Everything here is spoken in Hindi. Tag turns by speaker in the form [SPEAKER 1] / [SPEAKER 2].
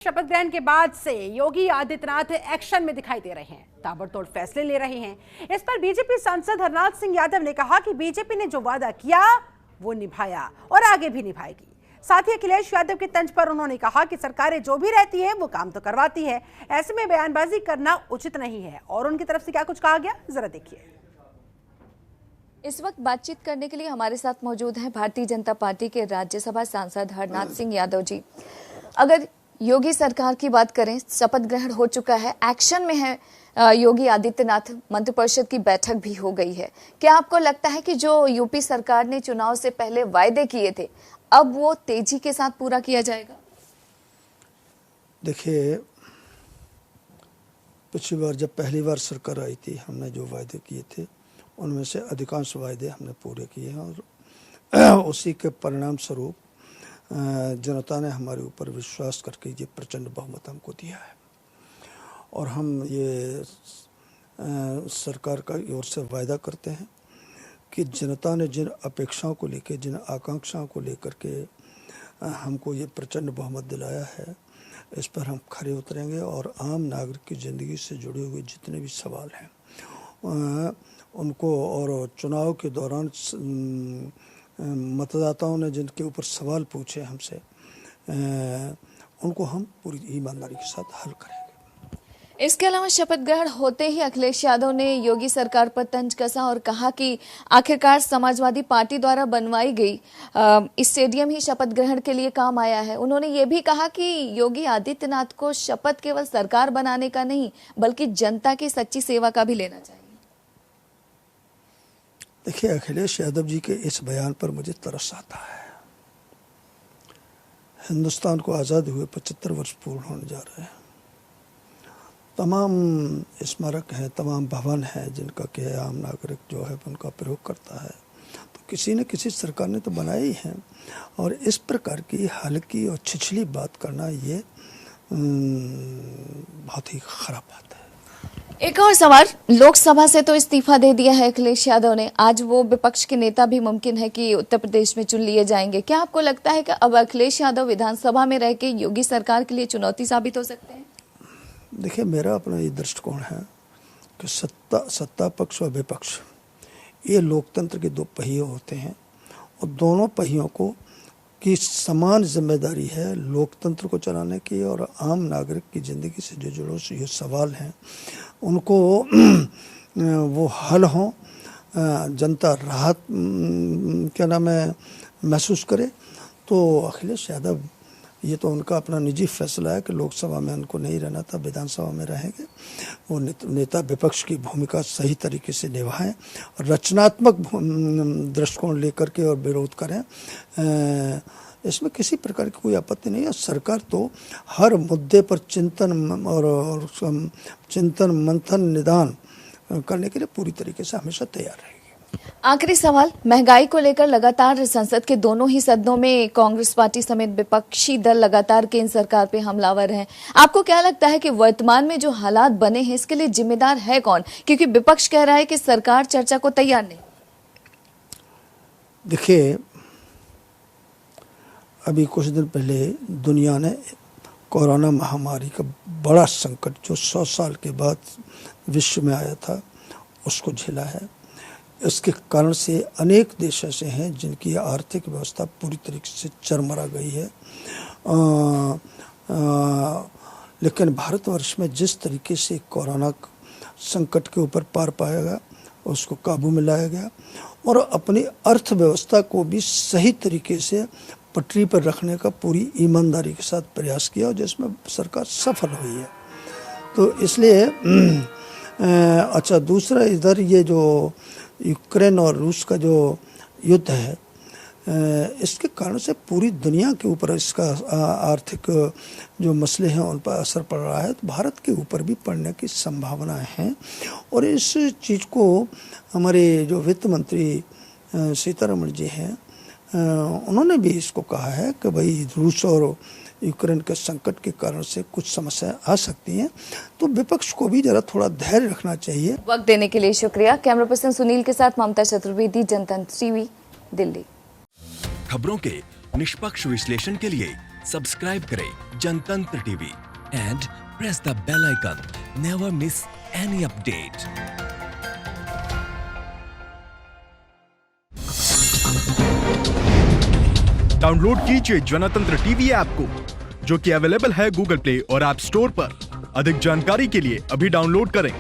[SPEAKER 1] शपथ ग्रहण के बाद से योगी आदित्यनाथ एक्शन में दिखाई दे रहे हैं, ताबड़तोड़ फैसले ले रहे हैं। इस पर बीजेपी सांसद हरनाथ सिंह यादव ने कहा कि बीजेपी ने जो वादा किया वो निभाया और आगे भी निभाएगी। साथ ही अखिलेश यादव के तंज पर उन्होंने कहा कि सरकारें जो भी रहती है वो काम तो करवाती है, ऐसे में बयानबाजी करना उचित नहीं है। और उनकी तरफ से क्या कुछ कहा गया, जरा देखिए।
[SPEAKER 2] इस वक्त बातचीत करने के लिए हमारे साथ मौजूद हैं भारतीय जनता पार्टी के राज्यसभा सांसद हरनाथ सिंह यादव जी। अगर योगी सरकार की बात करें, शपथ ग्रहण हो चुका है, एक्शन में है योगी आदित्यनाथ, मंत्रिपरिषद की बैठक भी हो गई है। क्या आपको लगता है कि जो यूपी सरकार ने चुनाव से पहले वायदे किए थे, अब वो तेजी के साथ पूरा किया जाएगा?
[SPEAKER 3] देखिए, पिछली बार जब पहली बार सरकार आई थी, हमने जो वायदे किए थे उनमें से अधिकांश वायदे हमने पूरे किए हैं और उसी के परिणाम स्वरूप जनता ने हमारे ऊपर विश्वास करके ये प्रचंड बहुमत हमको दिया है। और हम ये सरकार का ओर से वायदा करते हैं कि जनता ने जिन अपेक्षाओं को लेकर, जिन आकांक्षाओं को लेकर के हमको ये प्रचंड बहुमत दिलाया है, इस पर हम खरे उतरेंगे और आम नागरिक की ज़िंदगी से जुड़े हुए जितने भी सवाल हैं उनको, और चुनाव के दौरान मतदाताओं ने जिनके ऊपर सवाल पूछे हमसे, उनको हम पूरी ईमानदारी के साथ हल करेंगे।
[SPEAKER 2] इसके अलावा शपथ ग्रहण होते ही अखिलेश यादव ने योगी सरकार पर तंज कसा और कहा कि आखिरकार समाजवादी पार्टी द्वारा बनवाई गई स्टेडियम ही शपथ ग्रहण के लिए काम आया है। उन्होंने ये भी कहा कि योगी आदित्यनाथ को शपथ केवल सरकार बनाने का नहीं, बल्कि जनता की सच्ची सेवा का भी लेना चाहिए।
[SPEAKER 3] देखिए, अखिलेश यादव जी के इस बयान पर मुझे तरस आता है। हिंदुस्तान को आज़ाद हुए 75 वर्ष पूर्ण होने जा रहे हैं। तमाम स्मारक हैं, तमाम भवन हैं जिनका कि आम नागरिक जो है उनका प्रयोग करता है, तो किसी न किसी सरकार ने तो बनाए ही हैं। और इस प्रकार की हल्की और छिछली बात करना ये बहुत ही खराब बात है।
[SPEAKER 2] एक और सवाल, लोकसभा से तो इस्तीफा दे दिया है अखिलेश यादव ने, आज वो विपक्ष के नेता भी मुमकिन है कि उत्तर प्रदेश में चुन लिए जाएंगे। क्या आपको लगता है कि अब अखिलेश यादव विधानसभा में रह के योगी सरकार के लिए चुनौती साबित हो सकते हैं?
[SPEAKER 3] देखिए, मेरा अपना ये दृष्टिकोण है कि सत्ता पक्ष और विपक्ष ये लोकतंत्र के दो पहिए होते हैं और दोनों पहियों को की समान जिम्मेदारी है लोकतंत्र को चलाने की, और आम नागरिक की ज़िंदगी से जो जुड़े ये सवाल हैं उनको वो हल हों, जनता राहत क्या नाम है महसूस करे। तो अखिलेश यादव, ये तो उनका अपना निजी फैसला है कि लोकसभा में उनको नहीं रहना था, विधानसभा में रहेंगे। वो नेता विपक्ष की भूमिका सही तरीके से निभाएं, रचनात्मक दृष्टिकोण लेकर के और विरोध करें। इसमें किसी प्रकार की कोई आपत्ति नहीं है। सरकार तो हर मुद्दे पर चिंतन मंथन निदान करने के लिए पूरी तरीके से हमेशा तैयार रहेगी।
[SPEAKER 2] आखिरी सवाल, महंगाई को लेकर लगातार संसद के दोनों ही सदनों में कांग्रेस पार्टी समेत विपक्षी दल लगातार केंद्र सरकार पे हमलावर हैं। आपको क्या लगता है कि वर्तमान में जो हालात बने हैं इसके लिए जिम्मेदार है कौन? क्योंकि विपक्ष कह रहा है कि सरकार चर्चा को तैयार नहीं।
[SPEAKER 3] देखिए, अभी कुछ दिन पहले दुनिया ने कोरोना महामारी का बड़ा संकट जो 100 साल के बाद विश्व में आया था उसको झेला है। इसके कारण से अनेक देश ऐसे हैं जिनकी आर्थिक व्यवस्था पूरी तरीके से चरमरा गई है। लेकिन भारतवर्ष में जिस तरीके से कोरोना संकट के ऊपर पार पाया गया, उसको काबू में लाया गया और अपनी अर्थव्यवस्था को भी सही तरीके से पटरी पर रखने का पूरी ईमानदारी के साथ प्रयास किया और जिसमें सरकार सफल हुई है। तो इसलिए अच्छा, दूसरा इधर ये जो यूक्रेन और रूस का जो युद्ध है, इसके कारण से पूरी दुनिया के ऊपर इसका आर्थिक जो मसले हैं उन पर असर पड़ रहा है, तो भारत के ऊपर भी पड़ने की संभावना है। और इस चीज़ को हमारे जो वित्त मंत्री सीतारमण जी हैं, उन्होंने भी इसको कहा है कि भाई रूस और यूक्रेन के संकट के कारण से कुछ समस्याएं आ सकती हैं, तो विपक्ष को भी जरा थोड़ा धैर्य रखना चाहिए।
[SPEAKER 2] वक्त देने के लिए शुक्रिया। कैमरा पर्सन सुनील के साथ ममता चतुर्वेदी, जनतंत्र टीवी, दिल्ली।
[SPEAKER 4] खबरों के निष्पक्ष विश्लेषण के लिए सब्सक्राइब करें Jantantra TV and press the bell icon. Never miss any update.
[SPEAKER 5] Download कीजिए जनतंत्र टीवी ऐप को, जो कि अवेलेबल है गूगल प्ले और ऐप स्टोर पर। अधिक जानकारी के लिए अभी डाउनलोड करें।